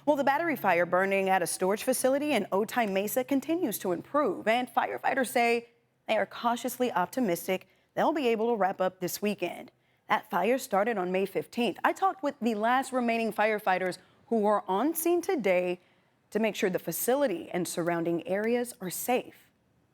Well, the battery fire burning at a storage facility in Otay Mesa continues to improve, and firefighters say they are cautiously optimistic they'll be able to wrap up this weekend. That fire started on May 15th. I talked with the last remaining firefighters who were on scene today to make sure the facility and surrounding areas are safe.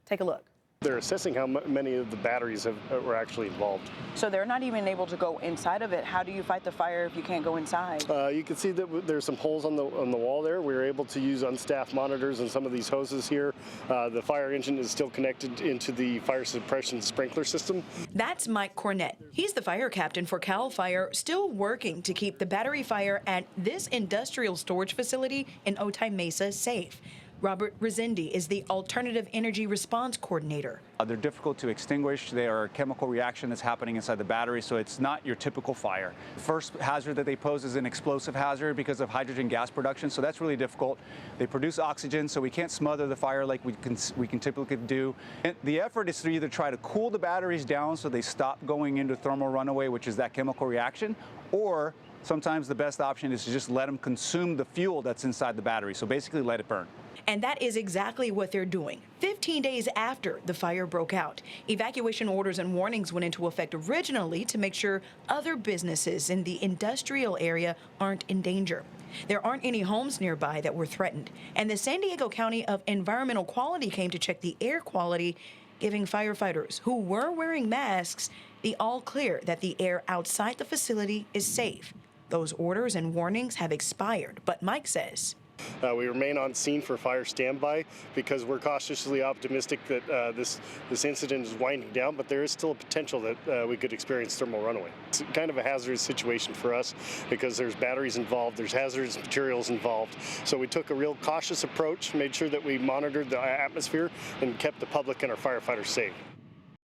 Take a look. They're assessing how many of the batteries were actually involved. So they're not even able to go inside of it. How do you fight the fire if you can't go inside? You can see that there's some holes on the wall there. We were able to use unstaffed monitors and some of these hoses here. The fire engine is still connected into the fire suppression sprinkler system. That's Mike Cornett. He's the fire captain for CAL FIRE, still working to keep the battery fire at this industrial storage facility in Otay Mesa safe. Robert Rezendi is the Alternative Energy Response Coordinator. They're difficult to extinguish. They are a chemical reaction that's happening inside the battery, so it's not your typical fire. The first hazard that they pose is an explosive hazard because of hydrogen gas production, so that's really difficult. They produce oxygen, so we can't smother the fire like we can typically do. And the effort is to either try to cool the batteries down so they stop going into thermal runaway, which is that chemical reaction, or sometimes the best option is to just let them consume the fuel that's inside the battery, so basically let it burn. And that is exactly what they're doing. 15 days after the fire broke out, evacuation orders and warnings went into effect originally to make sure other businesses in the industrial area aren't in danger. There aren't any homes nearby that were threatened, and the San Diego County of Environmental Quality came to check the air quality, giving firefighters who were wearing masks the all clear that the air outside the facility is safe. Those orders and warnings have expired, but Mike says We remain on scene for fire standby because we're cautiously optimistic that this incident is winding down, but there is still a potential that we could experience thermal runaway. It's kind of a hazardous situation for us because there's batteries involved, there's hazardous materials involved. So we took a real cautious approach, made sure that we monitored the atmosphere and kept the public and our firefighters safe.